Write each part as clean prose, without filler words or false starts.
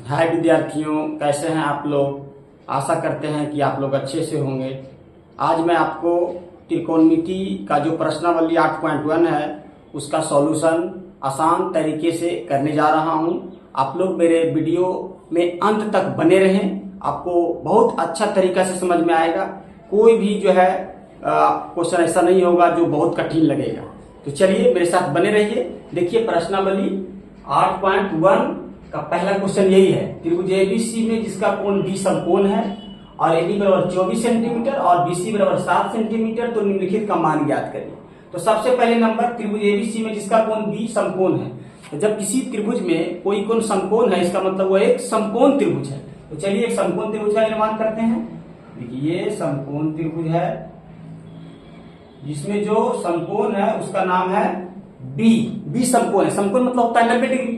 हाय विद्यार्थियों, कैसे हैं आप लोग। आशा करते हैं कि आप लोग अच्छे से होंगे। आज मैं आपको त्रिकोणमिति का जो प्रश्नावली 8.1 है उसका सॉल्यूशन आसान तरीके से करने जा रहा हूं। आप लोग मेरे वीडियो में अंत तक बने रहें, आपको बहुत अच्छा तरीका से समझ में आएगा। कोई भी जो है क्वेश्चन ऐसा नहीं होगा जो बहुत कठिन लगेगा। तो चलिए मेरे साथ बने रहिए। देखिए प्रश्नावली 8.1 का पहला क्वेश्चन यही है, त्रिभुज एबीसी में जिसका कोण बी समकोण है और एबी बराबर 24 सेंटीमीटर और बीसी बराबर 7 सेंटीमीटर, तो निम्नलिखित का मान ज्ञात करिए। तो सबसे पहले नंबर, त्रिभुज एबीसी में जिसका कोण बी समकोण है। तो जब किसी त्रिभुज में कोई कोण समकोण है, इसका मतलब वो एक समकोण त्रिभुज है। तो चलिए एक समकोण त्रिभुज का निर्माण करते हैं। देखिए ये समकोण त्रिभुज है जिसमें जो समकोण है उसका नाम है बी। बी समकोण है, समकोण मतलब होता है 90 डिग्री।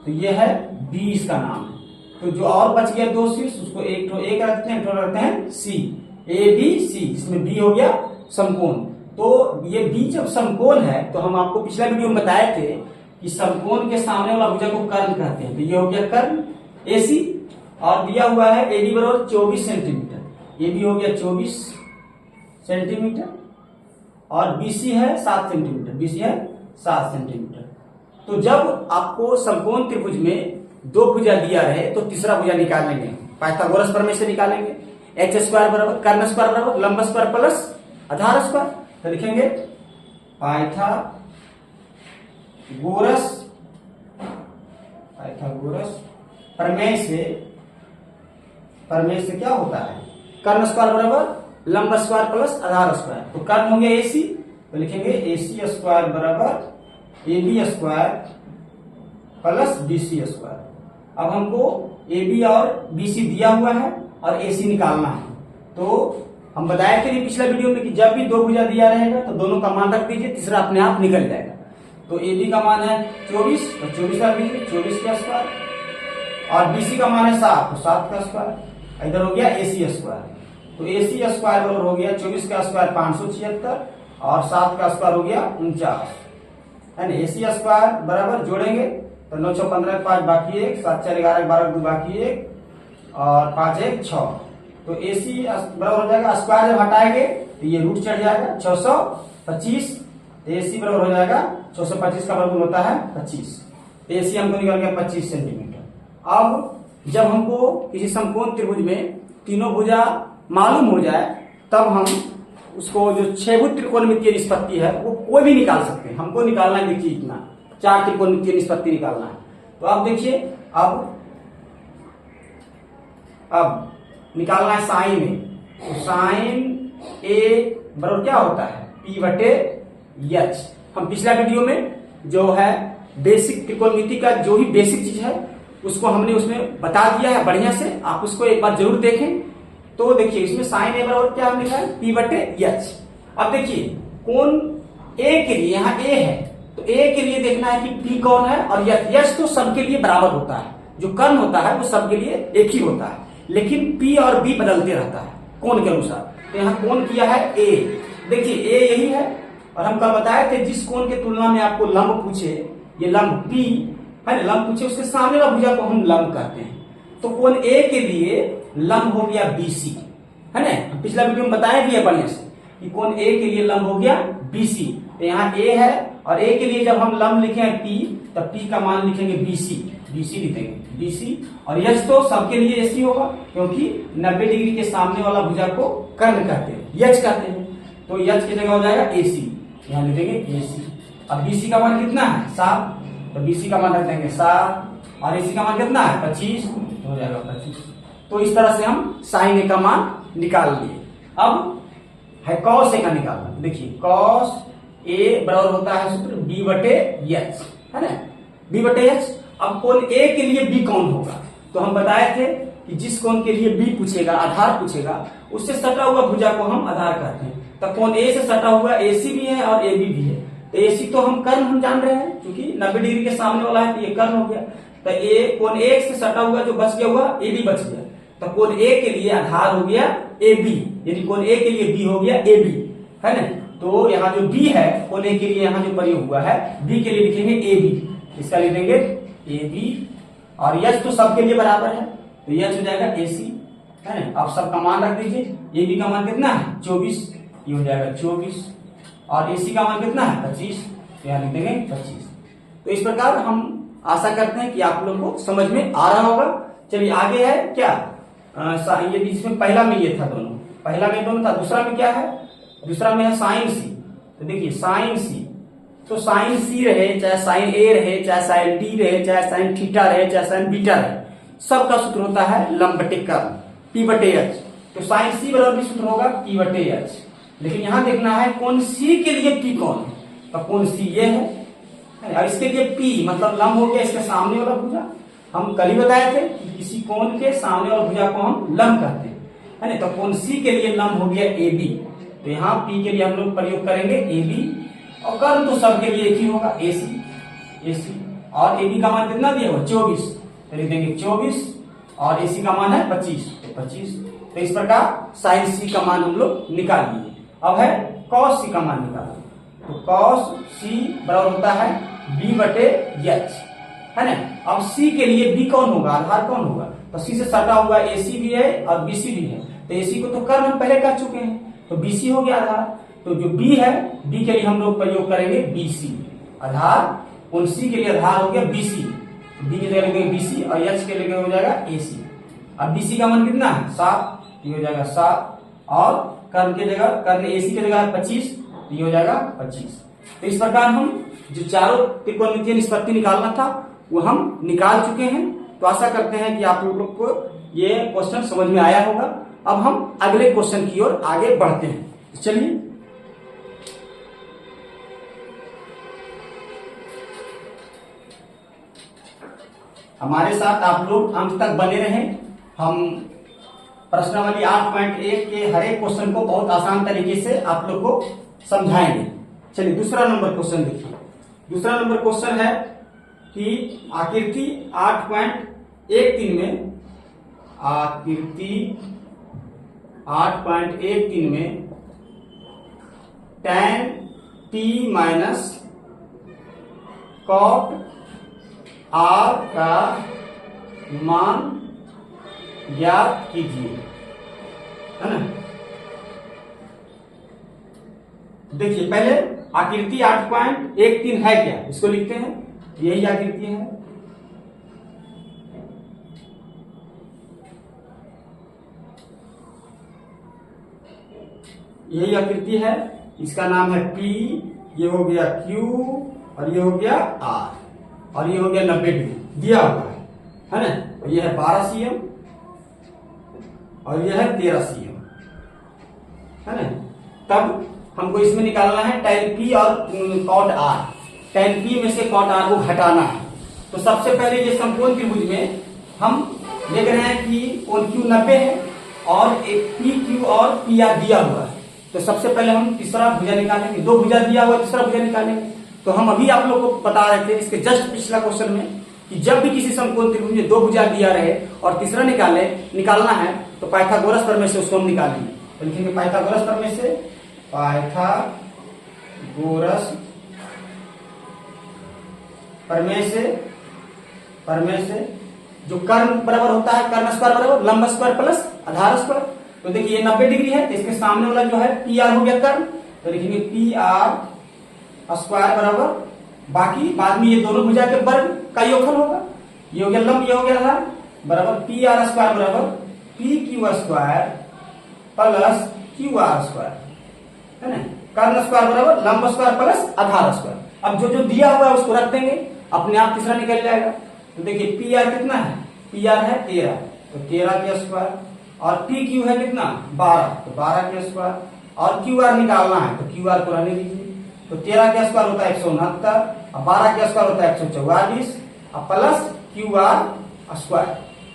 तो ये है बी, इसका नाम है। तो जो और बच गया दो शीर्ष, उसको एक रखते हैं, एक रखते हैं सी, ए बी सी, जिसमें बी हो गया समकोण। तो ये बी जब समकोण है तो हम आपको पिछला वीडियो में बताए थे कि समकोण के सामने वाला भुजा को कर्ण कहते हैं। तो ये हो गया कर्ण ए सी, और दिया हुआ है ए बी बराबर 24 सेंटीमीटर। ए बी हो गया 24 सेंटीमीटर और बीसी है 7 सेंटीमीटर, बीसी है 7 सेंटीमीटर। तो जब आपको समकोण त्रिभुज में दो भुजा दिया रहे तो तीसरा भुजा निकाल लेंगे, पाइथागोरस प्रमेय से निकालेंगे। एक्स स्क्वायर बराबर कर्ण स्क्वायर बराबर लंब स्क्वायर प्लस आधार स्क्वायर। तो लिखेंगे पाइथागोरस प्रमेय से क्या होता है, कर्ण स्क्वायर बराबर लंब स्क्वायर प्लस आधार स्क्वायर। तो कर्ण हो गया एसी, तो लिखेंगे एसी स्क्वायर बराबर A B square plus BC square. अब हमको ए बी और बीसी दिया हुआ है और एसी निकालना है। तो हम बताए थे पिछला वीडियो में कि जब भी दो भुजा दिया रहेगा तो दोनों का मान रख दीजिए, तीसरा अपने आप निकल जाएगा। तो ए बी का मान है 24, तो 24 का लीजिए 24 का स्क्वायर, और बीसी का मान है 7, तो 7 का स्क्वायर। इधर हो गया एसी स्क्वायर। तो एसी स्क्वायर बराबर हो गया 24 का स्क्वायर 576 और 7 का स्क्वायर हो गया 49 है ना। एसी स्क्वायर बराबर जोड़ेंगे तो 9 6 15 5 बाकी 1, 7 4 11 12 2 बाकी 1 और 5 1 6। तो एसी बराबर हो जाएगा, स्क्वायर जब हटाएंगे तो ये रूट चढ़ जाएगा 625। एसी बराबर हो जाएगा 625 का वर्गमूल होता है 25। एसी हमको निकल गया 25 सेंटीमीटर। अब जब हमको किसी समकोण त्रिभुज में तीनों भुजा मालूम हो जाए तब हम उसको जो छेभुज त्रिकोणमितीय निष्पत्ति है वो कोई भी निकाल सकते हैं। हमको निकालना है, देखिए इतना 4 त्रिकोणमितीय निष्पत्ति निकालना है। तो अब देखिए अब निकालना है साइन ए। तो साइन ए बराबर क्या होता है, पी बटे एच। हम पिछला वीडियो में जो है बेसिक त्रिकोणमिति का जो भी बेसिक चीज है उसको हमने उसमें बता दिया है बढ़िया से, आप उसको एक बार जरूर देखें। तो देखिए इसमें साइन ए बराबर क्या हम लिखा है, पी बटे एच। अब देखिए कोण ए के लिए, यहाँ ए है तो ए के लिए देखना है कि पी कौन है और एच तो सबके लिए बराबर होता है। जो कर्ण होता है वो सबके लिए एक ही होता है, लेकिन पी और बी बदलते रहता है कोण के अनुसार। तो यहाँ कोण किया है ए, देखिए ए यही है। और हम कल बताए थे जिस कोण के तुलना में आपको लंब पूछे, ये लंब पी है ना, लंब पूछे उसके सामने वाला भुजा को हम लंब कहते हैं। तो कोण ए के लिए लंब हो गया बीसी है ना। पिछला वीडियो में बताया भी है बढ़िया से कि कोण ए के लिए लंब हो गया बीसी। तो यहाँ ए है और ए के लिए जब हम लंब लिखे हैं पी, तब पी का मान लिखेंगे बीसी, बीसी लिखेंगे बीसी। और यच तो सबके लिए एसी होगा क्योंकि 90 डिग्री के सामने वाला भुजा को कर्ण कहते हैं, यच कहते हैं। तो यच की जगह हो जाएगा एसी, यहाँ लिखेंगे एसी। अब बीसी का मान कितना है 7, तो बीसी का मान रख देंगे 7 और एसी का मान कितना है 25, हो जाएगा 25। तो इस तरह से हम साइन ए का मान निकाल लिए। अब है कॉस ए का निकालना। देखिए कॉस ए बराबर होता है सूत्र बी बटे एच है ना, बी बटे एच। अब कोण ए के लिए बी कौन होगा, तो हम बताए थे कि जिस कोण के लिए बी पूछेगा, आधार पूछेगा, उससे सटा हुआ भुजा को हम आधार कहते हैं। तो कोण ए से सटा हुआ एसी भी है और ए बी भी है। तो एसी तो हम कर्ण हम जान रहे हैं क्योंकि 90 डिग्री के सामने वाला है तो ये कर्ण हो गया। तो ए कोण ए से सटा हुआ जो बच गया हुआ ए बी बच गया। तो कोण ए के लिए आधार हो गया ए बी, यानी कोण ए के लिए बी हो गया ए बी है ना। तो यहाँ जो बी है कोण ए के लिए यहाँ जो प्रयोग हुआ है, बी के लिए लिखेंगे ए बी, इसका लिखेंगे ए बी और यच तो सबके लिए बराबर है, तो यच हो जाएगा AC, है ना। अब सब का मान रख दीजिए, ए बी का मान कितना है 24, ये हो जाएगा 24, और AC का मान कितना है 25, तो यहाँ लिख देंगे 25। तो इस प्रकार हम आशा करते हैं कि आप लोगों को समझ में आ रहा होगा। चलिए आगे है क्या, ये इसमें पहला में ये था दोनों, पहला में दोनों था, दूसरा में क्या है, दूसरा में है साइन सी। तो देखिए साइन सी, तो साइन सी रहे चाहे साइन ए रहे चाहे साइन डी रहे चाहे साइन थीटा रहे चाहे साइन बीटा रहे, सबका सूत्र होता है लंब बटे कर्ल P बटे एच। तो साइन सी बराबर भी सूत्र होगा P बटे एच, लेकिन यहां देखना है कौन सी के लिए P कौन है, तो कौन सी ये है, और इसके लिए P मतलब लंब हो गया इसके सामने वाला भुजा। हम कल ही बताए थे कि किसी कोण के सामने वाला भुजा को हम लंब कहते हैं, है ना। तो कौन सी के लिए लंब हो गया AB, तो यहाँ P के लिए हम लोग प्रयोग करेंगे AB, और कर्ल तो सबके लिए एक ही होगा AC, और AB का मान कितना दिया हुआ 24, तो लिख देंगे 24, और AC का मान है 25, तो 25। तो इस प्रकार साइन C का मान हम लोग निकाल लिए। अब है कॉस C का मान निकालना, तो कॉस C बराबर होता है B बटे H, है ना। अब C के लिए B कौन होगा, आधार कौन होगा, तो C से सटा हुआ AC भी है और BC भी है, तो AC को तो कर्ल हम पहले कर चुके हैं, तो BC हो गया आधार। तो जो B है, B के लिए हम लोग प्रयोग करेंगे BC, आधार उन C के लिए आधार हो गया BC, B की जगह लिखेंगे BC, और H के लिए हो जाएगा AC। अब BC का मान कितना है 7, ये हो जाएगा 7, और कर्ल के जगह कर्ल AC की जगह 25, ये हो जाएगा 25। तो इस प्रकार हम जो चारों त्रिकोणमितीय निष्पत्ति निकालना था वो हम निकाल चुके हैं। तो आशा करते हैं कि आप लोग को ये क्वेश्चन समझ में आया होगा। अब हम अगले क्वेश्चन की ओर आगे बढ़ते हैं। चलिए हमारे साथ आप लोग अंत तक बने रहें। हम प्रश्नावली 8.1 के हर एक क्वेश्चन को बहुत आसान तरीके से आप लोग को समझाएंगे। चलिए दूसरा नंबर क्वेश्चन देखिए। दूसरा नंबर क्वेश्चन है कि आकृति 8.13 में, आकृति 8.13 में tan t minus cot r का मान ज्ञात कीजिए, है ना। देखिए पहले आकृति 8.13 है क्या, इसको लिखते हैं। यही आकृति है, यही आकृति है, इसका नाम है P, ये हो गया Q, और ये हो गया R, और ये हो गया 90 डिग्री दिया हुआ है ना। तो ये है 12 cm और ये है 13 cm, है ना। तब हमको इसमें निकालना है tan P और cot R। tan P में से cot R को घटाना है। तो सबसे पहले ये समकोण त्रिभुज में हम देख रहे हैं कि कोण Q 90 है और एक PQ और PR दिया हुआ है। तो सबसे पहले हम तीसरा भुजा निकालेंगे, दो भुजा दिया हुआ तीसरा भुजा निकालेंगे। तो हम अभी आप लोग को बता रहे थे इसके जस्ट पिछला क्वेश्चन में कि जब भी किसी समकोण त्रिभुज में दो भुजा दिया रहे और तीसरा निकालना है तो पाइथागोरस प्रमेय से उसको हम निकालेंगे। तो लिखेंगे पाइथागोरस प्रमेय से, पाइथागोरस प्रमेय से जो कर्ण बराबर होता है, कर्ण स्क्वायर बराबर लंब स्क्वायर प्लस आधार स्क्वायर। तो देखिए ये 90 डिग्री है, तो इसके सामने वाला जो है PR हो गया कर्ण, तो लिखेंगे PR स्क्वायर बराबर, बाकी बाद में ये दोनों भुजा के वर्ग का योगफल होगा, ये हो गया लंब, ये हो गया आधार, बराबर PR स्क्वायर बराबर PQ square plus QR square, है ना। कर्ण स्क्वायर बराबर लंब स्क्वायर प्लस आधार स्क्वायर। अब जो जो दिया हुआ है उसको रख देंगे, अपने आप तीसरा निकल जाएगा। तो देखिए PR कितना है, PR है 13, तो 13 के स्क्वायर, और PQ है कितना 12, तो 12 के स्क्वायर, और QR निकालना है तो QR को रहने दीजिए। तो 13 के स्क्वायर होता है 169, और 12 के स्क्वायर होता है 144, और प्लस QR स्क्वायर।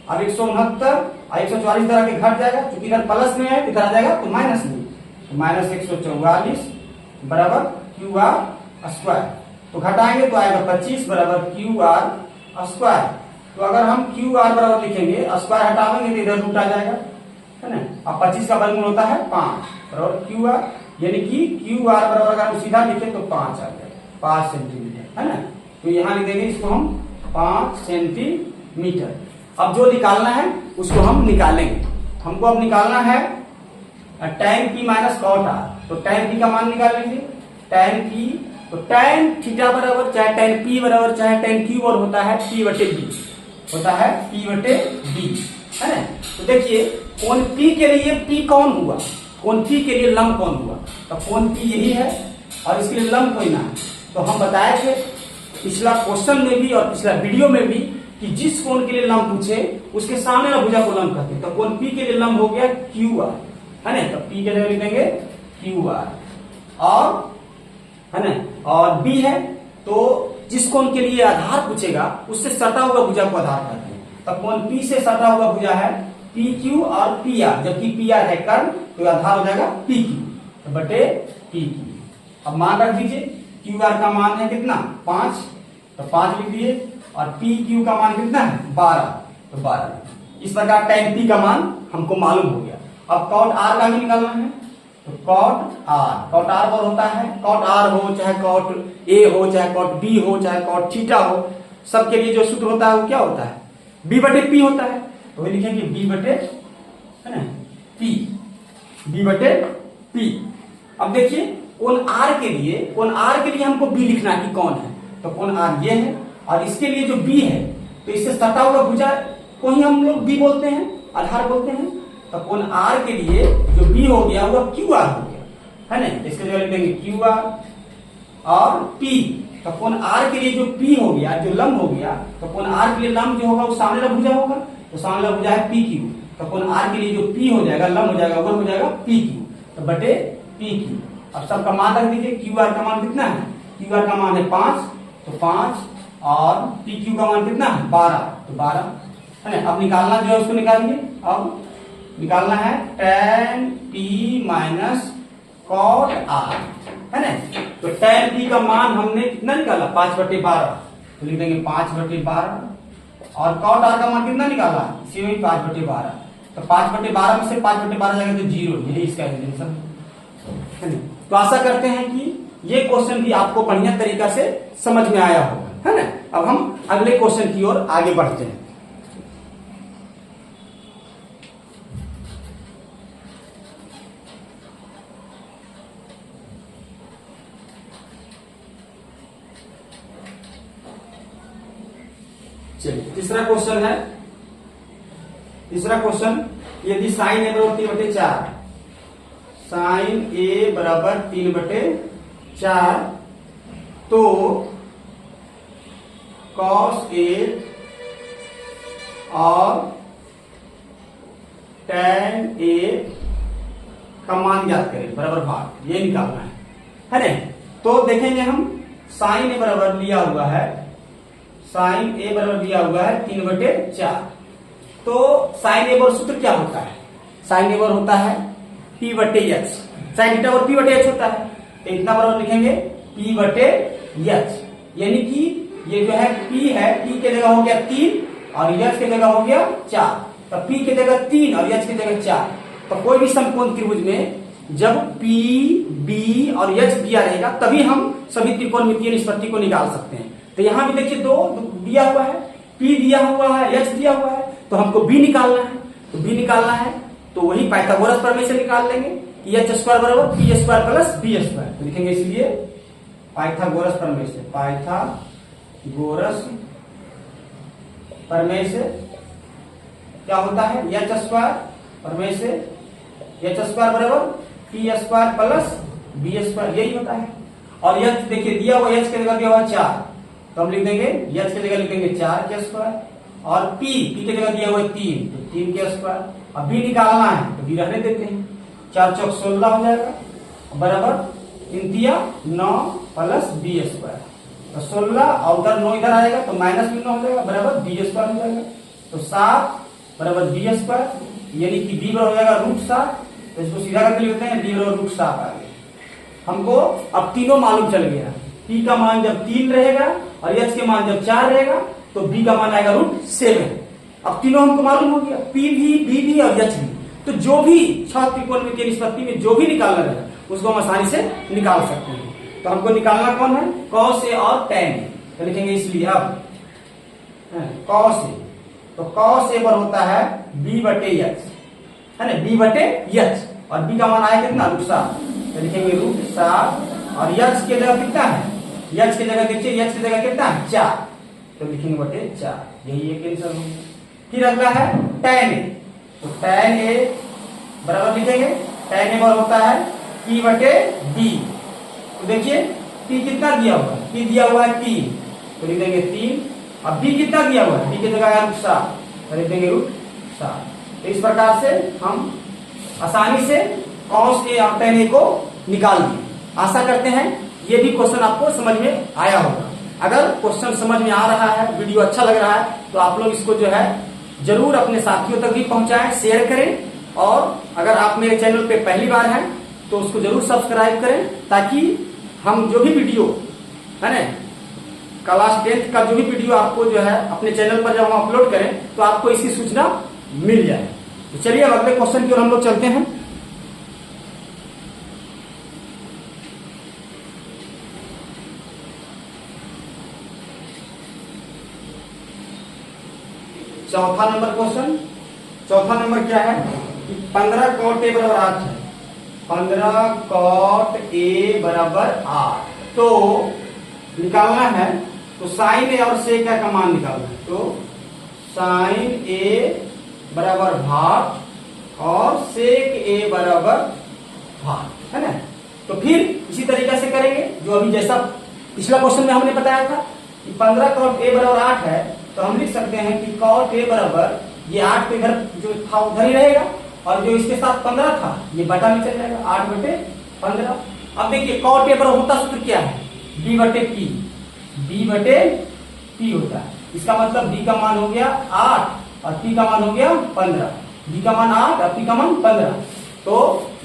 अब 169 और 144 तरह के घट जाएगा, क्योंकि इधर प्लस में है, इधर आ जाएगा तो माइनस में, तो माइनस 144 बराबर QR स्क्वायर। तो घटाएंगे तो आएगा 25 बराबर QR स्क्वायर। तो अगर हम QR बराबर लिखेंगे, स्क्वायर हटावेंगे तो इधर रूट आ जाएगा, है ना। अब 25 का वर्गमूल होता है 5 बराबर QR, यानी कि QR बराबर अगर हम सीधा लिखे तो 5 आ जाएगा, 5 सेंटीमीटर, है ना। तो यहाँ लिख देंगे इसको हम 5 सेंटीमीटर। मीटर। अब जो निकालना है उसको हम निकालेंगे। हमको अब निकालना है tan p minus cot r। तो tan p का मान निकाल लीजिए। tan p तो tan थीटा बराबर चाहे tan p बराबर चाहे tan q और होता है p बटे b, होता है p बटे b, है ना। तो देखिए कोण p के लिए p कौन हुआ, कोण p के लिए लंब कौन हुआ, तो कोण p यही है और इसके लिए लंब कोई ना है। तो हम बताए थे पिछला क्वेश्चन में भी और पिछला वीडियो में भी कि जिस कोण के लिए लंब पूछे उसके सामने वाला भुजा को लंब कहते हैं। तो कोण p के लिए लंब हो गया QR, है ना। तो p के जगह लिख देंगे QR और, है ना, और b है तो जिस कोण के लिए आधार पूछेगा उससे सटा हुआ भुजा को आधार कहते हैं। तो कोण p से सटा हुआ भुजा है PQ और PR, जबकि PR है कर्ण तो आधार हो जाएगा PQ, तो बटे PQ। अब मान रख दीजिए QR का मान है कितना 5, तो 5 लिख दिए और PQ का मान कितना है 12, तो 12। इस प्रकार tan P का मान हमको मालूम हो गया। अब cot R का भी निकालना है। तो cot R पर होता है cot R हो चाहे cot A हो चाहे cot B हो चाहे cot थीटा हो, सबके लिए जो सूत्र होता है वो क्या होता है B बटे P होता है। तो वही लिखेंगे B बटे, है ना, P, B बटे P। अब देखिए कोण R के लिए हमको B लिखना है कि कौन है। तो कोण R ये है और इसके लिए जो B है तो इससे सटा हुआ भुजा को ही हम लोग B बोलते हैं, आधार बोलते हैं। तो कोण R के लिए जो B हो गया वो QR हो गया, है ना। इसके जगह लिख देंगे QR और P। तो कोण R के लिए जो P हो गया, जो लंब हो गया, तो कोण R के लिए लंब जो होगा वो सामने वाला भुजा होगा, तो सामने वाला भुजा है PQ। तो कोण R के लिए जो P हो जाएगा, लंब हो जाएगा, वो हो जाएगा PQ, तो बटे PQ। अब सबका मान रख दीजिए। QR का मान कितना है, QR का मान है 5, तो 5 और PQ का मान कितना है 12, तो 12, है ना। अब निकालना जो है उसको निकालिए। अब निकालना है tan P minus cot R, है ना। तो tan P का मान हमने कितना निकाला 5 बटे 12, तो लिख देंगे 5 बटे 12 और cot R का मान कितना निकाला इसी में 5 बटे 12। तो 5 बटे 12 में से 5 बटे 12 जाएगा तो 0, यही इसका आंसर है। तो आशा करते हैं कि ये क्वेश्चन भी आपको बढ़िया तरीका से समझ में आया होगा, है ना। अब हम अगले क्वेश्चन की ओर आगे बढ़ते हैं। चलिए तीसरा क्वेश्चन है। तीसरा क्वेश्चन यदि साइन ए बराबर 3/4, साइन ए बराबर 3/4 तो कॉस ए और tan ए का मान ज्ञात करें बराबर भाग, ये निकालना है ना। तो देखेंगे हम साइन ए बराबर लिया हुआ है, साइन ए बराबर दिया हुआ है 3/4। तो साइन ए बराबर सूत्र क्या होता है, साइन ए बराबर होता है P बटे H, साइन थीटा और P बटे H होता है। तो इतना बराबर लिखेंगे P बटे H, यानी कि ये जो है P है, P के जगह हो गया 3 और H के जगह हो गया 4। तो P के जगह 3 और H के जगह 4। तो कोई भी समकोण त्रिभुज में जब P, B और H दिया रहेगा तभी हम सभी त्रिकोणमितीय निष्पत्ति को निकाल सकते हैं। तो यहां भी देखिए दो दिया हुआ है, P दिया हुआ है, H दिया हुआ है, तो हमको B निकालना है। तो B निकालना है तो वही पाइथागोरस प्रमेय से निकाल लेंगे कि H² बराबर P² प्लस B²। तो लिखेंगे इसलिए पाइथागोरस प्रमेय से, पाइथागोरस प्रमेय से क्या होता है H² प्रमेय से H² बराबर P² प्लस B², यही होता है। और H देखिए दिया हुआ H के जगह दिया हुआ 4, तो हम लिख देंगे H के जगह लिख देंगे 4² और P के जगह दिया हुआ 3, तो 3² अब B निकालना है तो B रहने देते हैं, 4 चौक 16 हो जाएगा बराबर 3 9 प्लस B²। तो 16 और उधर 9 इधर आएगा तो माइनस में 9 हो जाएगा बराबर B² हो जाएगा। तो 7 बराबर B², यानी कि B बराबर हो जाएगा √7। तो इसको सीधा करके लिखते हैं B बराबर √7 आ गया। हमको अब तीनों मालूम चल गया, P का मान जब 3 रहेगा और H के मान जब 4 रहेगा तो B का मान आएगा √7। अब तीनों हमको मालूम हो गया, P भी, B भी और H भी। तो जो भी 6 त्रिकोणमितीय निष्पत्ति में जो भी निकालना रहेगा उसको हम आसानी से निकाल सकते हैं। तो हमको निकालना कौन है, cos A और tan A। तो लिखेंगे इसलिए अब cos A तो कॉस ए पर होता है बी बटे एच, है ना, बी बटे एच, और बी का मान आया कितना, √7, तो लिखेंगे √7, और एच की जगह कितना है, एच की जगह देखिए, एच की जगह कितना है 4, तो लिखेंगे बटे 4, यही एक आंसर होगा। फिर अगला है tan ए, तो tan ए बराबर लिखेंगे, tan ए पर होता है P बटे B, तो देखिए P कितना दिया हुआ है, P दिया हुआ है 3, तो लिख देंगे 3, अब B कितना दिया हुआ है, B की जगह है √7, तो लिख देंगे √7। तो इस प्रकार से हम आसानी से cos A और tan A को निकाल दिए। आशा करते हैं ये भी क्वेश्चन आपको समझ में आया होगा। अगर क्वेश्चन समझ में आ रहा है, वीडियो अच्छा लग रहा है, तो आप लोग इसको जो है जरूर अपने साथियों तक भी पहुंचाएं, शेयर करें, और अगर आप मेरे चैनल पे पहली बार हैं तो उसको जरूर सब्सक्राइब करें, ताकि हम जो भी वीडियो है ना, क्लास 10th का जो भी वीडियो आपको जो है अपने चैनल पर जब हम अपलोड करें तो आपको इसकी सूचना मिल जाए। तो चलिए अब अगले क्वेश्चन की ओर हम लोग चलते हैं। चौथा नंबर क्वेश्चन, चौथा नंबर क्या है कि 15 cot A बराबर 8 है, 15 cot A बराबर 8, तो निकालना है, तो साइन ए और सेक का मान निकालना है, तो साइन ए बराबर भाग और सेक ए बराबर भाग, है ना। तो फिर इसी तरीके से करेंगे जो अभी जैसा पिछला क्वेश्चन में हमने बताया था कि 15 cot A बराबर 8 है, तो हम लिख सकते हैं कि cot A बराबर ये 8 पे इधर जो था उधर ही रहेगा, और जो इसके साथ 15 था ये बटा में चल जाएगा, 8 बटे 15। अब देखिए cot A पर होता सूत्र क्या है, b बटे p, b बटे p होता है। इसका मतलब b का मान हो गया 8 और p का मान हो गया 15, b का मान 8 और p का मान 15, तो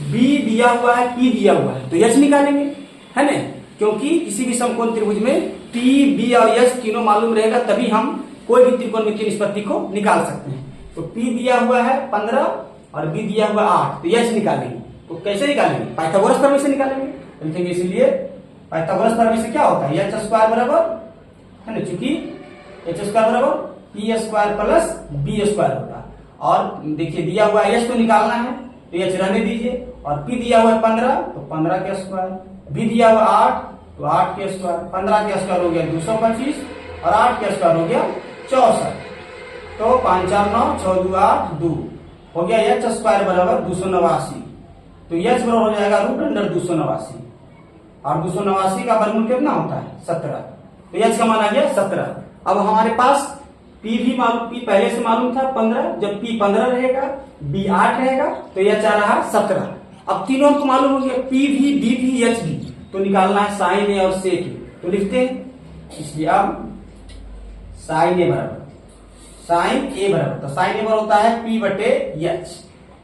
b दिया हुआ है, p दिया हुआ है, तो h निकालेंगे, है ना, क्योंकि किसी भी समकोण त्रिभुज में p, b और h तीनों मालूम रहेगा, तभी हम कोई भी त्रिकोणमितीय निष्पत्ति को निकाल सकते हैं। तो P दिया हुआ है 15 और B दिया हुआ 8, तो H निकालेंगे। तो कैसे निकालेंगे, पाइथागोरस प्रमेय से निकालेंगे, लिखेंगे इसलिए पाइथागोरस प्रमेय से क्या होता है, h स्क्वायर बराबर, है ना, चूंकि h स्क्वायर बराबर p square plus b square होता है, और देखिए दिया हुआ h को निकालना है, तो h रहने दीजिए, और p दिया हुआ है 15, तो 15 के स्क्वायर, b दिया हुआ 8, तो 8 के स्क्वायर, 15 के स्क्वायर हो गया 225, और 8 के स्क्वायर हो गया 64, तो 5 4 9 6 2 8 2 हो गया h स्क्वायर बराबर 289, तो h बराबर हो जाएगा √289, और 289 का वर्गमूल कितना होता है 17, तो h का मान आ गया 17। अब हमारे पास p भी मालूम, p पहले से मालूम था 15, जब p 15 रहेगा b 8 रहेगा तो h आ रहा 17। अब तीनों हमको मालूम हो गया, p भी b भी h भी, तो निकालना है साइन ए और सेक ए, तो लिखते हैं, इसलिए अब साइन ए बराबर, साइन ए बराबर, तो साइन ए बराबर होता है p बटे h।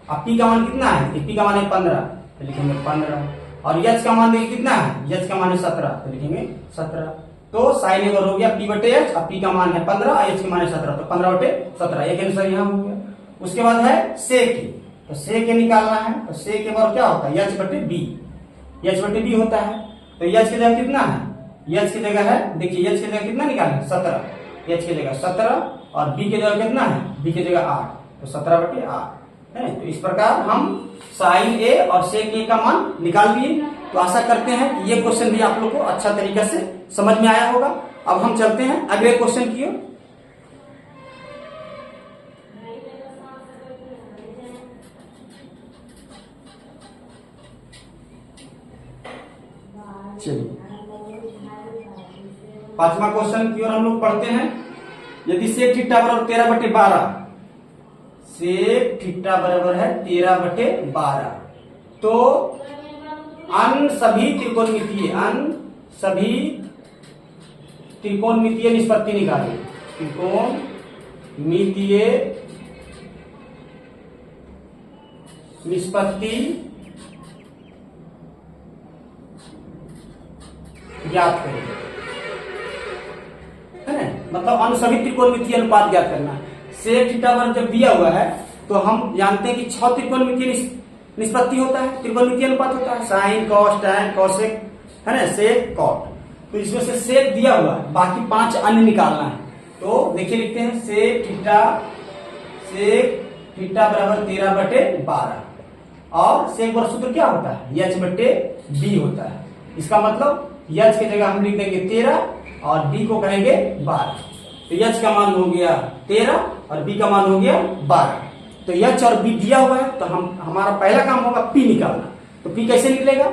अब p का मान कितना है, p का मान है 15, तो लिखेंगे 15, और h का मान देखिए कितना है, h का मान है 17, तो लिखेंगे 17। तो साइन ए बराबर हो गया p बटे h, अब p का मान है 15 और h का मान है 17, तो 15 बटे 17, एक आंसर यहाँ हो गया। उसके बाद है सेक ए, तो सेक ए निकालना है, तो सेक ए बराबर क्या होता है, h बटे b, h बटे b होता है, तो h की जगह कितना है, h की जगह है, देखिए h की जगह कितना निकालेंगे 17, h की जगह 17, और b की जगह कितना है, b की जगह 8, तो 17 बटे 8, है। तो इस प्रकार हम साइन ए और सेक ए का मान निकाल दिए। तो आशा करते हैं कि ये क्वेश्चन भी आप लोग को अच्छा तरीके से समझ में आया होगा। अब हम चलते हैं अगले क्वेश्चन की ओर। चलिए 5वां क्वेश्चन की ओर हम लोग पढ़ते हैं। यदि सेक थीटा बराबर 13/12, सेक थीटा बराबर है 13/12, तो अन्य सभी त्रिकोणमितीय निष्पत्ति निकालिए। त्रिकोणमितीय निष्पत्ति ज्ञात करें, है ना, मतलब अन्य सभी त्रिकोणमितीय अनुपात ज्ञात करना है। सेक थीटा बराबर जब दिया हुआ है तो हम जानते हैं कि 6 त्रिकोणमितीय निष्पत्ति होता है, त्रिकोणमितीय अनुपात होता है, साइन कॉस टैन कॉसेक, है ना, सेक कॉट। तो इसमें से सेक दिया हुआ है, बाकी 5 अन्य निकालना है। तो देखिए लिखते हैं सेक थीटा सेक थीटा बराबर 13/12 और सेक बराबर सूत्र क्या होता है, h/b होता है। इसका मतलब h की जगह हम लिख देंगे 13 और b को कहेंगे 12। तो h का मान हो गया 13 और b का मान हो गया 12। तो h और b दिया हुआ है, तो हमारा पहला काम होगा p निकालना। तो p कैसे निकलेगा,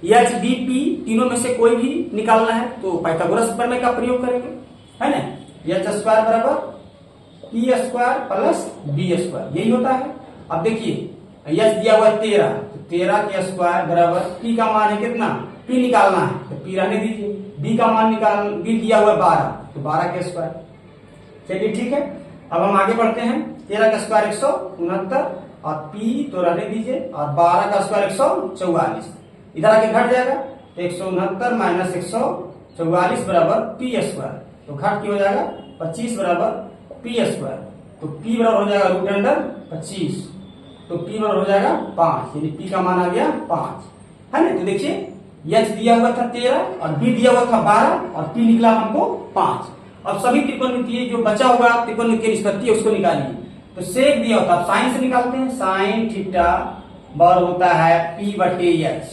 h b p तीनों में से कोई भी निकालना है तो पाइथागोरस प्रमेय का प्रयोग करेंगे, है ना। h स्क्वायर बराबर p square plus b square, यही होता है। अब देखिए h दिया हुआ है 13, तो 13 के स्क्वायर बराबर p का मान है कितना, p निकालना है तो p रहने दीजिए, b का मान b दिया हुआ है 12, तो 12 के स्क्वायर। चलिए ठीक है, अब हम आगे बढ़ते हैं। 13 का स्क्वायर 169 और p तो रहने दीजिए, और 12 का स्क्वायर 144, इधर आके घट जाएगा तो 169 माइनस 144 बराबर p स्क्वायर, तो घट की हो जाएगा 25 बराबर p स्क्वायर। तो p बराबर हो जाएगा √25, तो p बराबर हो जाएगा 5, यानी p का मान आ गया 5, है ना। तो देखिए h दिया हुआ था 13 और b दिया हुआ था 12 और p निकला हमको 5। अब सभी त्रिकोणमितीय जो बचा हुआ त्रिकोणमितीय निष्पत्ति है उसको निकालिए। तो सेक दिया होता है, साइन से निकालते हैं, साइन थीटा बराबर होता है p/h,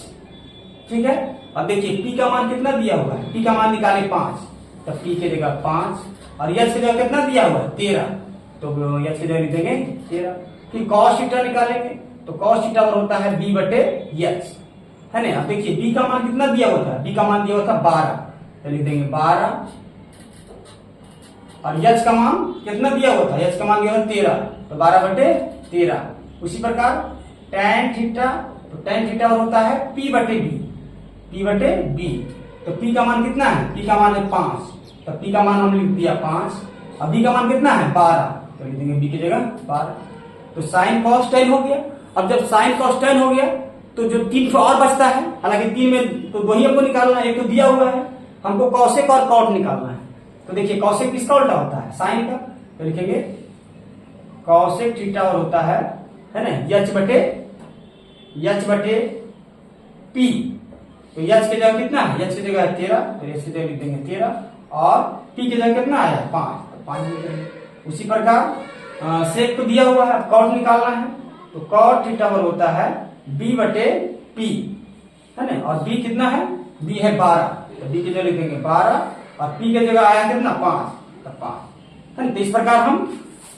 ठीक है। अब देखिए p का मान कितना दिया हुआ है, p का मान निकाले 5, तो p की जगह 5 और h की जगह कितना दिया हुआ है 13, तो h की जगह लिख देंगे 13। फिर cos थीटा निकालेंगे, तो cos थीटा बराबर होता है b/h, है ना। अब देखिए b का मान कितना दिया हुआ था, b का मान दिया हुआ था 12, तो लिख देंगे 12 और h का मान कितना दिया हुआ था, h का मान दिया हुआ 13, तो 12/13। उसी प्रकार tan थीटा, तो tan थीटा होता है p/b, तो p का मान कितना है, p का मान है 5, तो p का मान हम लिख दिया 5, अब b का मान कितना है 12, तो लिख देंगे b की जगह 12। तो साइन cos tan हो गया। अब जब साइन cos tan हो गया तो जो 3 और बचता है, हालांकि 3 में तो 2 ही हमको निकालना है, एक तो दिया हुआ है, हमको कौशिक और कॉट निकालना है। तो देखिए कौशिक किसका उल्टा होता है, साइन का, तो लिखेंगे कौशिक थीटा और होता है ना h/p। तो h की जगह कितना है, h की जगह है 13, तो h की जगह लिख देंगे 13 और p की जगह कितना आया 5, तो 5 लिख देंगे। उसी प्रकार सेक तो दिया हुआ है, कॉट निकालना है, तो कॉट थीटा बराबर होता है b/p, है ना। और b कितना है, b है 12, तो b की जगह लिख देंगे 12 और p की जगह आया कितना 5, तो 5, है ना। तो इस प्रकार हम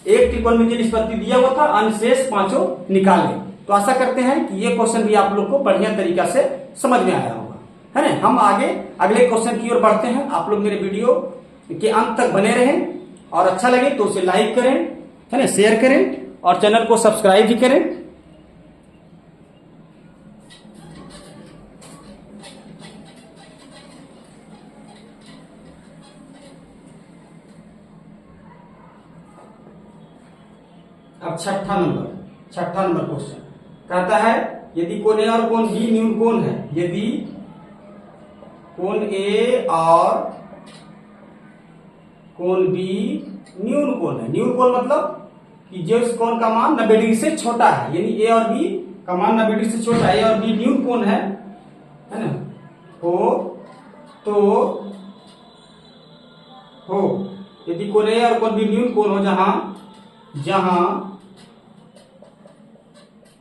एक त्रिकोणमितीय निष्पत्ति दिया हुआ था, अनुशेष पांचों निकाले। तो आशा करते हैं कि ये क्वेश्चन भी आप लोग को बढ़िया तरीका से समझ में आया होगा, है ना। हम आगे अगले क्वेश्चन की ओर बढ़ते हैं। आप लोग मेरे वीडियो के अंत तक बने रहें और अच्छा लगे तो उसे लाइक करें, है ना, शेयर करें और चैनल को सब्सक्राइब भी करें। अब छठा नंबर क्वेश्चन कहता है, यदि कोण ए और कोण बी न्यून कोण है, यदि कोण ए और कोण बी न्यून कोण है। न्यून कोण मतलब कि जिस कोण का मान 90 डिग्री से छोटा है, यानी ए और बी का मान 90 डिग्री से छोटा है, ए और बी न्यून कोण है ना, हो यदि कोण ए और कोण बी न्यून कोण हो, जहां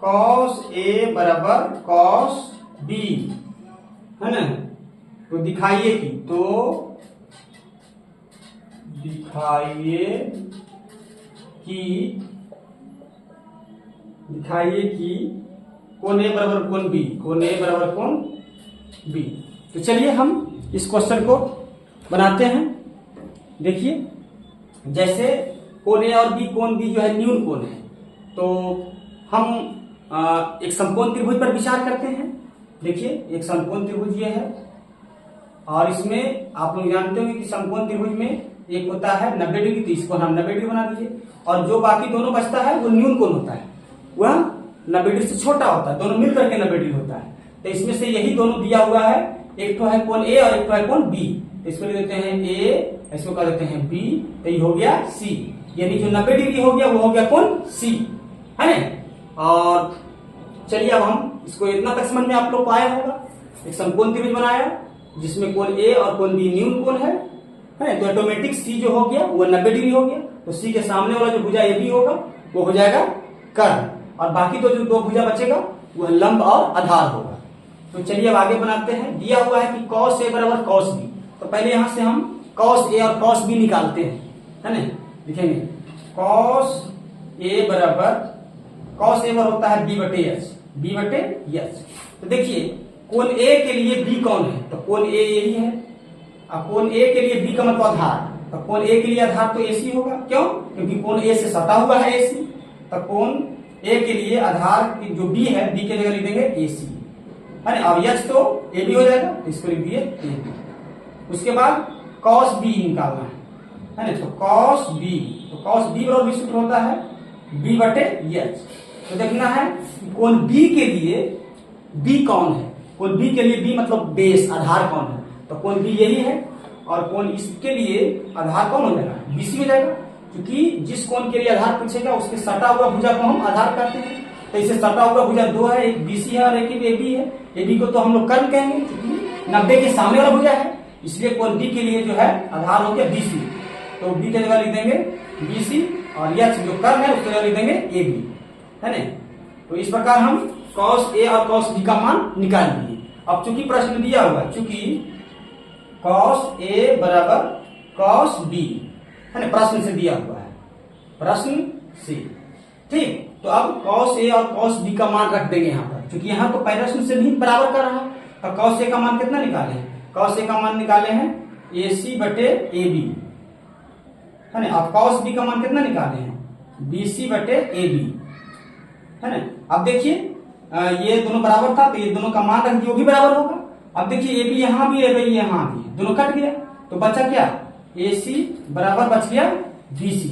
cos A बराबर cos B, है ना। तो दिखाइए कि कोण A बराबर कोण B, तो चलिए हम इस क्वेश्चन को बनाते हैं। देखिए जैसे कोण A और कोण B जो है न्यून कोण है, तो हम एक समकोण त्रिभुज पर विचार करते हैं। देखिए एक समकोण त्रिभुज ये है और इसमें आप लोग जानते होंगे कि समकोण त्रिभुज में एक होता है 90 डिग्री, तो इसको हम 90 डिग्री बना दीजिए, और जो बाकी दोनों बचता है वो न्यून कोण होता है, वह 90 डिग्री से छोटा होता है, दोनों मिलकर के 90 डिग्री होता है। तो इसमें से यही दोनों दिया हुआ है, एक तो है कोण ए और एक तो है कोण बी, तो इसको लिख देते हैं ए, इसको कह देते हैं बी, तो ये हो गया सी, यानी जो 90 डिग्री हो गया वो हो गया कोण सी, है ना। और चलिए अब हम इसको इतना तक समझ में आप लोग को आया होगा। एक समकोण त्रिभुज बनाया जिसमें कोण ए और कोण बी न्यून कोण है, तो ऑटोमेटिक सी जो हो गया वो 90 डिग्री हो गया, तो सी के सामने वाला जो भुजा ए बी होगा वो हो जाएगा कर्ण, और बाकी तो जो दो भुजा बचेगा वो लंब और आधार होगा। तो चलिए अब आगे बनाते हैं। दिया हुआ है कि cos A बराबर cos B, तो पहले यहां से हम cos A और cos B निकालते हैं, है ना। लिखेंगे cos A बराबर होता है B बटे H। तो देखिए कोण A के लिए B कौन है, तो कोण A यही है। अब कोण A के लिए B का मतलब आधार, तो कोण A के लिए आधार तो AC होगा। क्यों? क्योंकि कोण A से सटा हुआ है AC। तो कोण A के लिए आधार जो B है, B की जगह लिख देंगे AC, है ना। अब H तो AB हो जाएगा, तो इसको लिख दिए AB। उसके बाद cos B निकालना है ना। तो cos B बराबर सूत्र होता है B बटे H। तो देखना है कोण B के लिए B कौन है। कोण B के लिए B मतलब बेस, आधार कौन है, तो कोण B यही है। और कोण इसके लिए आधार कौन हो जाएगा, BC हो जाएगा। क्योंकि जिस कोण के लिए आधार पूछेगा उसके सटा हुआ भुजा को हम आधार कहते हैं। तो इसे सटा हुआ भुजा दो है, एक BC है और एक AB है। AB को तो हम लोग कर्ण कहेंगे क्योंकि 90 के सामने वाला भुजा है, इसलिए कोण B के लिए जो है आधार हो गया BC। तो B की जगह लिख देंगे BC, और H जो कर्ण है उसकी जगह लिख देंगे AB, है ना। तो इस प्रकार हम cos A और cos B का मान निकाल दिए। अब चूंकि प्रश्न दिया हुआ, चूंकि cos A बराबर cos B, है ना, प्रश्न से दिया हुआ है, प्रश्न से, ठीक। तो अब cos A और cos B का मान रख देंगे यहाँ पर, क्योंकि यहाँ तो प्रश्न से भी बराबर कर रहा है। तो cos A का मान कितना निकाले हैं, cos A का मान निकाले हैं AC बटे AB, है ना। अब cos B का मान कितना निकाले हैं, BC बटे AB, है ना। अब देखिए ये दोनों बराबर था, तो ये दोनों का मान रख दिया, वो भी बराबर होगा। अब देखिए AB यहाँ भी है, यहाँ भी है, दोनों कट गया, तो बचा क्या, AC बराबर बच गया BC,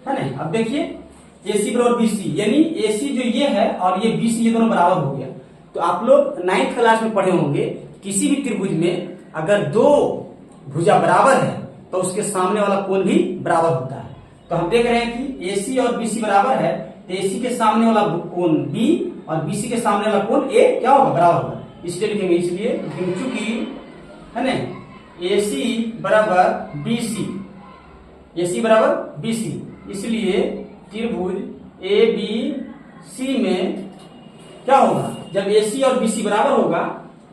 है ना। अब देखिए AC बराबर BC, यानी AC जो ये है और ये BC, ये दोनों बराबर हो गया। तो आप लोग 9th क्लास में पढ़े होंगे, किसी भी त्रिभुज में अगर दो भुजा बराबर है तो उसके सामने वाला कोण भी बराबर होता है। तो हम देख रहे हैं कि AC और BC बराबर है, तो AC के सामने वाला कोण B और BC के सामने वाला कोण A क्या होगा, बराबर होगा। इसलिए लिखेंगे, इसलिए चूंकि, है ना, AC बराबर BC, इसलिए त्रिभुज ABC में क्या होगा, जब AC और BC बराबर होगा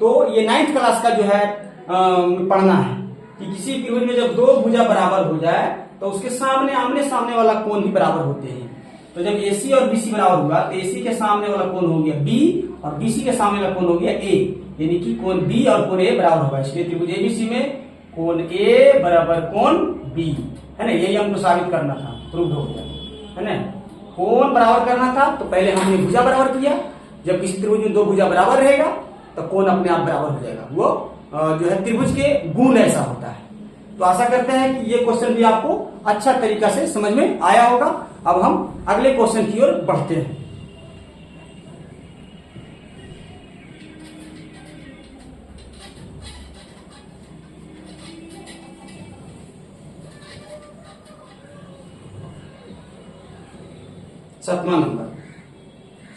तो ये 9th क्लास का जो है पढ़ना है कि किसी त्रिभुज में जब दो भुजा बराबर हो जाए तो उसके सामने आमने सामने वाला कोण भी बराबर होते हैं। तो जब AC और BC बराबर होगा तो AC के सामने वाला कोण हो गया B और BC के सामने वाला कोण हो गया A, यानी कि कोण B और कोण A बराबर होगा। इसलिए त्रिभुज ABC में कोण A बराबर कोण B, है ना। यही हमको साबित करना था, प्रूव हो गया, है ना। कोण बराबर करना था तो पहले हमने भुजा बराबर किया। जब किसी त्रिभुज में दो भुजा बराबर रहेगा तो कोण अपने आप बराबर हो जाएगा। वो जो है त्रिभुज के गुण ऐसा होता है। तो आशा करते हैं कि ये क्वेश्चन भी आपको अच्छा तरीका से समझ में आया होगा। अब हम अगले क्वेश्चन की ओर बढ़ते हैं।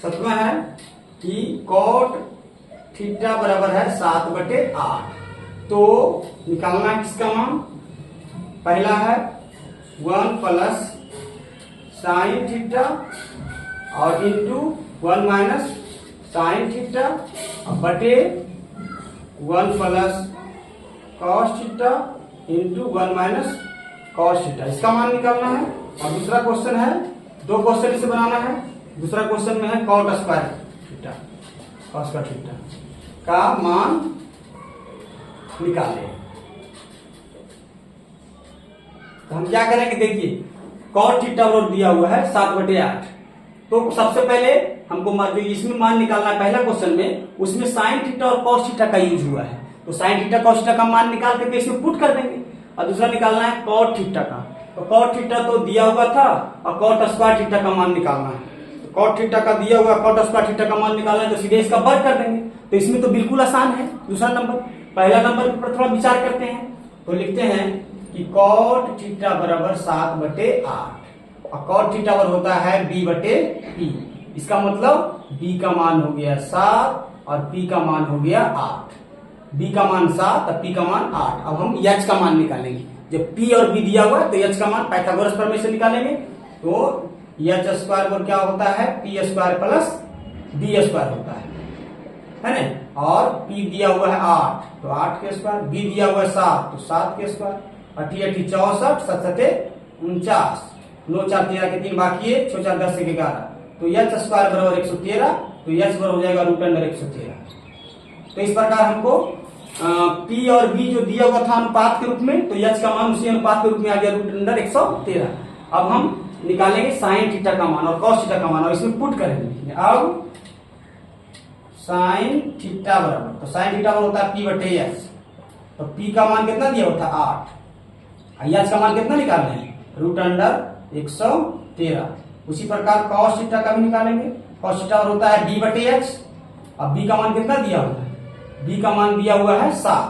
सातवां है कि cot थीटा बराबर है 7/8। तो निकालना है किसका मान, पहला है 1 प्लस साइन थीटा और इंटू 1 माइनस साइन थीटा बटे 1 plus cos theta into 1 minus cos theta, इसका मान निकालना है। और दूसरा क्वेश्चन है, दो क्वेश्चन इसे बनाना है। दूसरा क्वेश्चन में है cot स्क्वायर थीटा, cos का थीटा का मान निकाले। तो हम क्या करेंगे, देखिए cot थीटा और दिया हुआ है 7/8। तो सबसे पहले हमको जो इसमें मान निकालना है पहला क्वेश्चन में, उसमें साइन थीटा और cos थीटा का यूज हुआ है। तो साइन थीटा cos थीटा का मान निकाल करके इसमें पुट कर देंगे। और दूसरा निकालना है cot थीटा का, तो cot थीटा तो दिया हुआ था और cot स्क्वायर थीटा का मान निकालना है। तो cot थीटा का दिया हुआ, cot स्क्वायर थीटा का मान निकालना है, तो सीधे इसका वर्ग कर देंगे। तो इसमें तो बिल्कुल आसान है दूसरा नंबर। पहला नंबर पर थोड़ा विचार करते हैं, तो लिखते हैं कि cot थीटा बराबर 7/8 और cot थीटा बराबर होता है B/P। इसका मतलब B का मान हो गया 7 और P का मान हो गया 8। B का मान 7 और P का मान 8। अब हम H का मान निकालेंगे। जब P और B दिया हुआ है तो H का मान पाइथागोरस प्रमेय से निकालेंगे। तो एच स्क्वायर पर क्या होता है, P square plus B square होता है ना। और पी दिया हुआ है 8, तो 8 के स्क्वायर, बी दिया हुआ है 7, तो 7 के स्क्वायर, 8 8 64, 7 7 49, 9 4 13 के 3 बाकी है, 6 4 10 11, तो एच स्क्वायर बराबर 113, तो एच बराबर हो जाएगा रूट अंडर 113। तो इस प्रकार हमको पी और बी जो दिया हुआ था अनुपात के रूप में, तो एच का मान उसी अनुपात के रूप में आ गया रूट अंडर 113। अब हम निकालेंगे साइन थीटा का मान और कॉस थीटा का मान और इसमें पुट करेंगे। अब साइन थीटा बराबर, तो साइन थीटा बराबर होता है पी बटे एच, तो पी का मान कितना दिया होता है 8, एच का मान कितना निकाल रहे हैं, रूट अंडर 113। उसी प्रकार कॉस थीटा का भी निकालेंगे, कॉस थीटा होता है बी बटे एच। अब बी का मान कितना दिया हुआ है, बी का मान दिया हुआ है 7,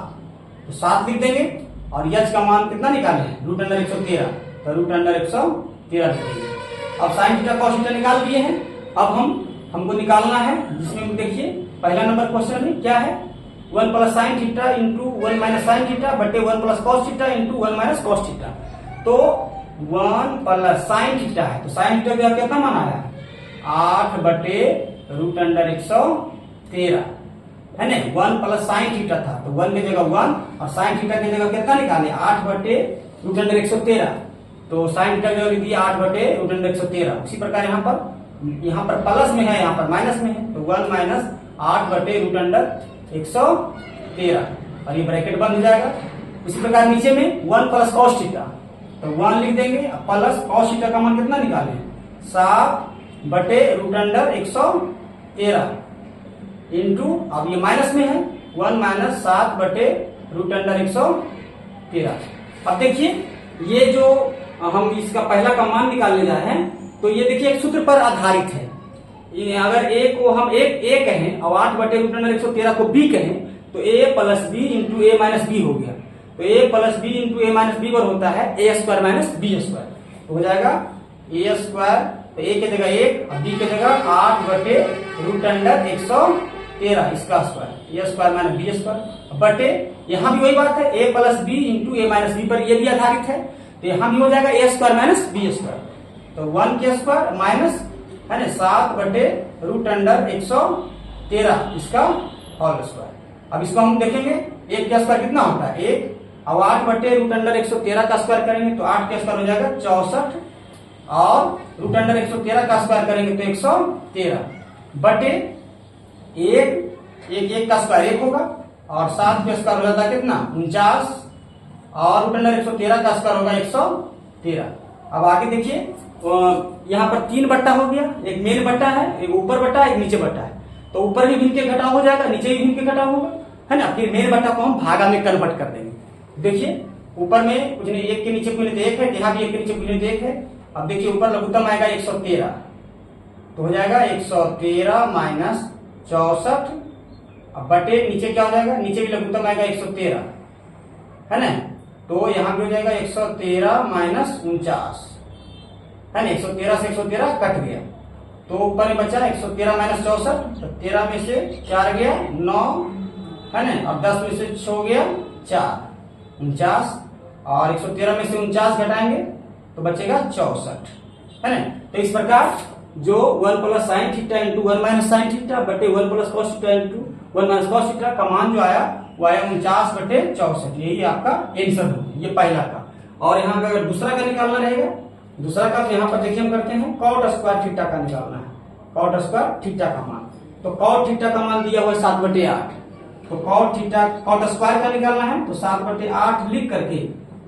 तो 7 लिख देंगे, और एच का मान कितना निकाले हैं, रूट अंडर 113, तो रूट अंडर 113 लिख देंगे। अब साइन थीटा कॉस थीटा निकाल दिए हैं। अब हमको निकालना है, जिसमें देखिए पहला नंबर क्वेश्चन में क्या है, 1 plus sine theta into 1 minus sine theta बटे 1 plus cos theta into 1 minus cos theta. तो 1 प्लस साइन थीटा है, तो साइन थीटा का कितना मान आया, 8 बटे रूट अंडर 113 है ना। 1 प्लस साइन थीटा था, तो 1 की जगह 1 और साइन थीटा की जगह कितना निकाले, 8 बटे रूट अंडर 113, तो साइन थीटा की जगह लिख दिया 8 बटे रूट अंडर 113। उसी प्रकार यहाँ पर प्लस में है, यहाँ पर माइनस में है, तो 1 माइनस 8 बटे रूट अंडर 113, और ये ब्रैकेट बंद हो जाएगा। इसी प्रकार नीचे में 1 प्लस कॉस थीटा, तो 1 लिख देंगे, प्लस कॉस थीटा का मान कितना निकाले, 7 बटे रूट अंडर 113 इंटू, अब ये माइनस में है, 1 माइनस 7 बटे रूट अंडर 113। अब देखिए ये जो हम इसका पहला का मान निकालने जा रहे हैं, तो ये देखिए एक सूत्र पर आधारित है। अगर ए को हम ए कहें और 8 बटे रूट अंडर 113 को बी कहें, तो ए प्लस बी इंटू ए माइनस बी हो गया। तो ए प्लस बी इंटू ए माइनस बी पर होता है ए स्क्वायर माइनस बी स्क्वायर, तो हो जाएगा ए स्क्वायर, तो ए की जगह 1 और बी की जगह 8 बटे रूट अंडर 113 इसका स्क्वायर, ए स्क्वायर माइनस बी स्क्वायर बटे, यहाँ भी वही बात है, ए प्लस बी इंटू ए माइनस बी पर ये भी आधारित है, तो यहाँ भी हो जाएगा ए स्क्वायर माइनस बी स्क्वायर, तो 1 के स्क्वायर माइनस है ना 7 बटे रूट अंडर 113 इसका होल स्क्वायर। अब इसको हम देखेंगे, 1 का स्क्वायर कितना होता है 1, अब 8 बटे रूट अंडर 113 का स्क्वायर करेंगे तो 8 का स्क्वायर हो जाएगा 64, और रूट अंडर 113 का स्क्वायर करेंगे तो 113 बटे 1 का स्क्वायर 1 होगा, और 7 का स्क्वायर हो जाता है कितना 49, और रूट अंडर 113 का स्क्वायर होगा 113। अब आगे देखिए यहाँ पर 3 बट्टा हो गया, एक मेन बट्टा है, एक ऊपर बट्टा है, एक नीचे बट्टा है, तो ऊपर भी भिन्न के घटाव हो जाएगा, नीचे भी भिन्न के घटाव होगा, है ना। फिर मेन बट्टा को हम भागा में कन्वर्ट कर देंगे। देखिए ऊपर में कुछ नहीं, 1 के नीचे कुछ 1 है, यहाँ भी 1 के नीचे कुछ 1 है। अब देखिए ऊपर लघुत्तम आएगा 113, तो हो जाएगा 113 माइनस 64, अब बटे नीचे क्या हो जाएगा, नीचे भी लघुत्तम आएगा 113 है ना, तो यहाँ भी हो जाएगा 113 माइनस 49 है ना, 113 से 113 कट गया, तो ऊपर में बचा 113 माइनस 64, तो 13 में से 4 गया 9 है ना, और 10 में से 6 गया 4 49, और 113 में से 49 घटाएंगे तो बचेगा 64 है ना। तो इस प्रकार जो 1 plus sine theta into 1 minus sine theta बटे 1 plus cos theta into 1 minus cos theta का मान जो आया वो आया 49 बटे 64, यही आपका आंसर होगा, ये पहला का। और यहाँ का अगर दूसरा का निकालना रहेगा, दूसरा का यहाँ पर देखिए हम करते हैं कॉट स्क्वायर थीटा का निकालना है, कॉट स्क्वायर थीटा का मान, तो कॉट थीटा का मान दिया हुआ है 7 बटे 8, तो कॉट थीटा कॉट स्क्वायर का निकालना है तो 7 बटे 8 लिख करके,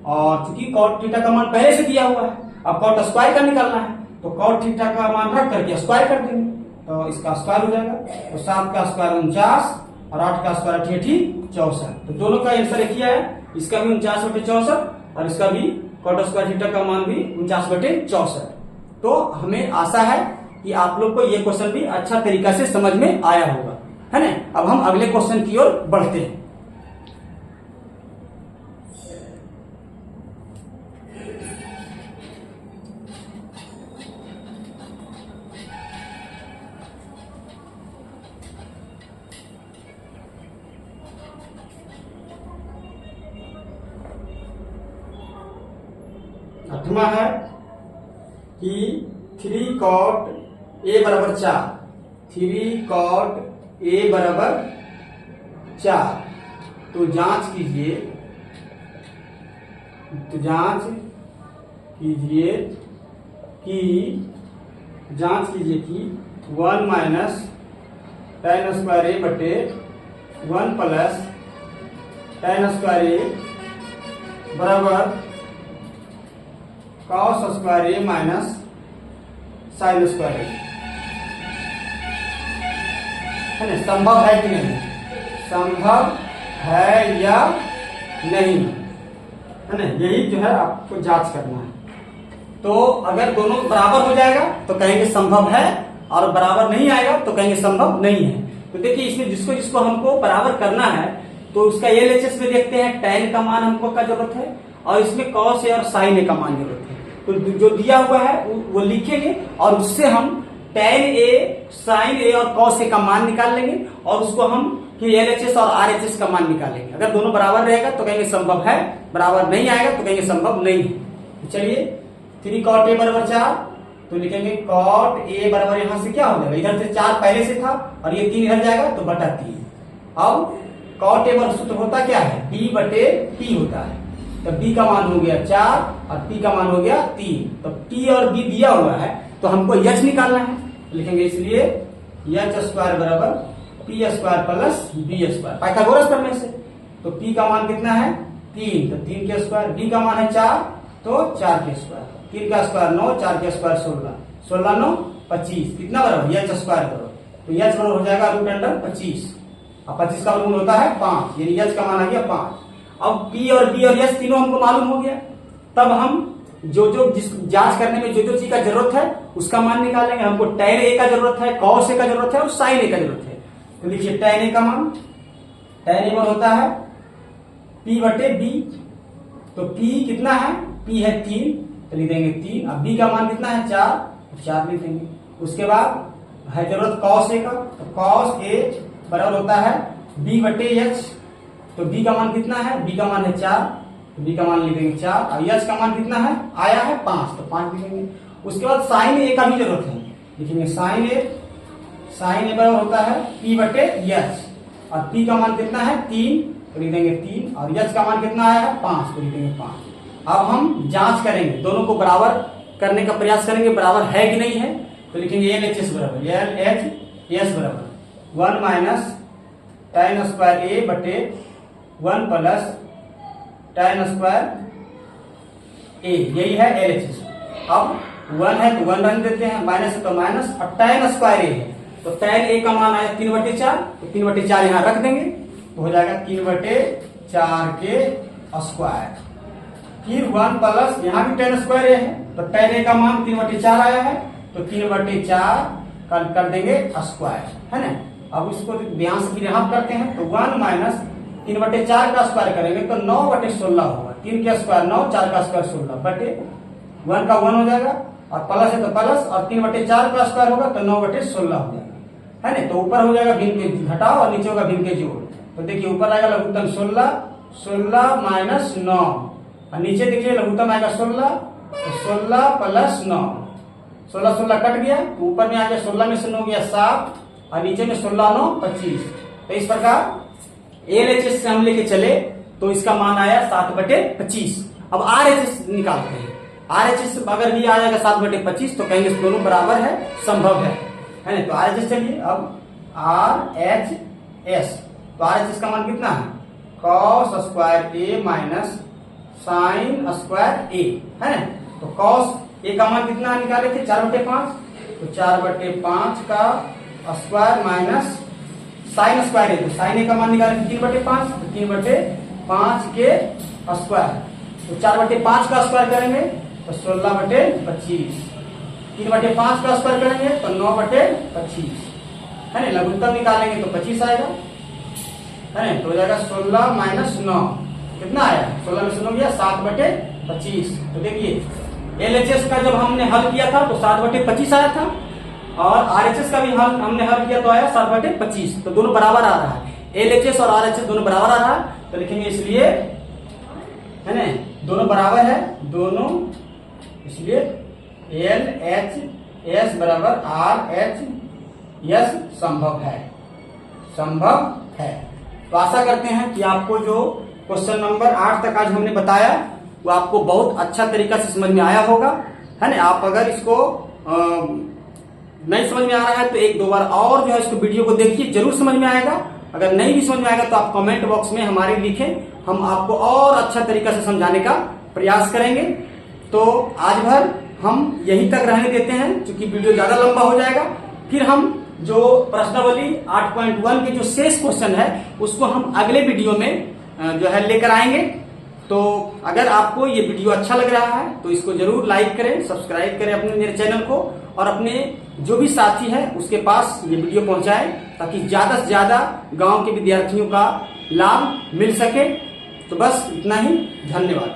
और चूंकि कॉट थीटा का मान पहले से दिया हुआ है, अब कॉट स्क्वायर का निकालना है तो कॉट थीटा का मान रख करके स्क्वायर कर देंगे, तो इसका स्क्वायर हो जाएगा, तो 7 का स्क्वायर 49 और 8 का स्क्वायर 64, तो दोनों का आंसर एक ही है, इसका भी 49 बटे 64 और इसका भी कॉट स्क्वायर थीटा का मान भी 49 बटे 64। तो हमें आशा है कि आप लोग को ये क्वेश्चन भी अच्छा तरीका से समझ में आया होगा, है ना। अब हम अगले क्वेश्चन की ओर बढ़ते हैं। अठवां है कि 3 cot A बराबर 4, 3 cot A बराबर 4। तो जांच कीजिए कि 1 माइनस tan स्क्वायर ए बटे 1 प्लस tan स्क्वायर ए बराबर cos स्क्वायर ए माइनस sin स्क्वायर ए, है ना? संभव है कि नहीं, संभव है या नहीं, है ना? यही जो है आपको जांच करना है। तो अगर दोनों बराबर हो जाएगा तो कहेंगे संभव है, और बराबर नहीं आएगा तो कहेंगे संभव नहीं है। तो देखिए इसमें जिसको हमको बराबर करना है तो उसका LHS में देखते हैं tan का मान हमको का जरूरत है, और इसमें cos A और sin A का मान जरूरत है। तो जो दिया हुआ है वो लिखेंगे, और उससे हम tan A, sin A और cos A का मान निकाल लेंगे, और उसको हम फिर LHS और RHS का मान निकालेंगे। अगर दोनों बराबर रहेगा तो कहेंगे संभव है, बराबर नहीं आएगा तो कहेंगे संभव नहीं है। तो चलिए 3 cot A बराबर 4, तो लिखेंगे cot A बराबर यहां से क्या हो जाएगा, इधर से 4 पहले से था और ये 3 इधर जाएगा तो बटा 3। अब cot A बराबर सूत्र होता क्या है, B बटे T होता है। तो B का मान हो गया 4 और P का मान हो गया 3। तो T और B दिया हुआ है तो हमको H निकालना है, लिखेंगे इसलिए H स्क्वायर बराबर P square plus B square, Pythagoras करने से। तो P का मान कितना है 3, तो 3 के स्क्वायर, B का मान है 4 तो 4 के स्क्वायर, 3 का स्क्वायर 9, 4 के स्क्वायर 16, 16 9 25, कितना बराबर H स्क्वायर बराबर, तो H बराबर हो जाएगा रूट अंडर 25, और 25 का वर्गमूल होता है 5, यानी H का मान आ गया 5। अब P और B और H तीनों हमको मालूम हो गया, तब हम जो जिस जांच करने में जो चीज का जरूरत है उसका मान निकालेंगे। हमको tan A का जरूरत है, cos A का जरूरत है और sin A का जरूरत है। तो लिखिए tan A का मान, tan A होता है P बटे B, तो P कितना है, P है 3, तो लिख देंगे 3। अब B का मान कितना है 4, तो 4 लिख देंगे। उसके बाद है जरूरत cos A का, तो cos A बराबर होता है B बटे H, तो B का मान कितना है, B का मान है 4, तो B का मान लिख देंगे 4, और H का मान कितना है, आया है 5, तो 5 लिखेंगे। उसके बाद sin A का भी जरूरत है, लिखेंगे sin A बराबर होता है P बटे H, और P का मान कितना है 3, तो लिख देंगे 3, और H का मान कितना आया है 5, तो लिख देंगे 5। अब हम जांच करेंगे, दोनों को बराबर करने का प्रयास करेंगे, बराबर है कि नहीं है। तो लिखेंगे LHS बराबर LHS बराबर 1 माइनस tan स्क्वायर A बटे 1 प्लस tan स्क्वायर A, यही है LHS। अब 1 है तो 1 रख देते हैं, माइनस है तो माइनस, और tan स्क्वायर A है तो tan A का मान आया 3/4, तो 3/4 यहाँ रख देंगे, तो हो जाएगा 3/4 के स्क्वायर। फिर 1 प्लस यहाँ भी tan स्क्वायर A है, तो tan A का मान 3/4 आया है, तो 3/4 कर देंगे स्क्वायर, है ना। अब इसको ध्यान से यहाँ करते हैं, तो 1 माइनस 3/4 का स्क्वायर करेंगे तो 9/16 होगा, 3 का स्क्वायर 9, 4 का स्क्वायर 16 बटे 1 का 1 हो जाएगा, और प्लस है तो प्लस, और 3/4 का स्क्वायर होगा तो 9/16 हो जाएगा, है ना। तो ऊपर हो जाएगा भिन्न के घटाओ और नीचे होगा भिन्न के जोड़। तो देखिए ऊपर आएगा लघुत्तम 16 माइनस 9, और नीचे देखिए लघुत्तम आएगा 16, तो 16 प्लस 9, 16 कट गया, तो ऊपर में आ गया 16 में से 9 गया 7, और नीचे में 16 9 25। तो इस प्रकार LHS से हम लेके चले तो इसका मान आया 7/25। अब RHS निकालते हैं, RHS अगर भी आ जाएगा 7/25 तो कहेंगे दोनों बराबर है, संभव है ना। तो RHS चलिए, अब RHS, तो RHS का मान कितना है, cos square A minus sin square A, है ना। तो cos A का मान कितना निकाले थे 4/5, तो 4/5 का स्क्वायर माइनस sin स्क्वायर है, तो sin A का मान निकाले 3/5, तो 3/5 के स्क्वायर, तो 4/5 का स्क्वायर करेंगे तो 16/25, 3/5 का स्क्वायर करेंगे तो 9/25, है ना। लघुत्तम निकालेंगे तो 25 आएगा, है ना। तो हो जाएगा 16 माइनस 9, कितना आया, 16 में से 9 गया 7/25। तो देखिए LHS का जब हमने हल किया था तो 7/25 आया था, और RHS का भी हमने हल किया तो आया 7/25, तो दोनों बराबर आ रहा है, LHS और RHS दोनों बराबर आ रहा है। तो लिखेंगे इसलिए, है ना, दोनों बराबर है, दोनों, इसलिए एस बराबर आर एच यस संभव है, संभव है। तो आशा करते हैं कि आपको जो क्वेश्चन नंबर 8 तक आज हमने बताया वो आपको बहुत अच्छा तरीका से समझ में आया होगा, है ना। आप अगर इसको नहीं समझ में आ रहा है तो एक दो बार और जो है इसको वीडियो को देखिए, जरूर समझ में आएगा। अगर नहीं भी समझ में आएगा तो आप कमेंट बॉक्स में हमारे लिखें, हम आपको और अच्छा तरीका से समझाने का प्रयास करेंगे। तो आज भर हम यहीं तक रहने देते हैं, क्योंकि वीडियो ज्यादा लंबा हो जाएगा। फिर हम जो प्रश्नावली 8.1 के जो शेष क्वेश्चन है उसको हम अगले वीडियो में जो है लेकर आएंगे। तो अगर आपको ये वीडियो अच्छा लग रहा है तो इसको जरूर लाइक करें, सब्सक्राइब करें अपने मेरे चैनल को, और अपने जो भी साथी है उसके पास ये वीडियो पहुंचाएं, ताकि ज्यादा से ज्यादा गांव के विद्यार्थियों का लाभ मिल सके। तो बस इतना ही, धन्यवाद।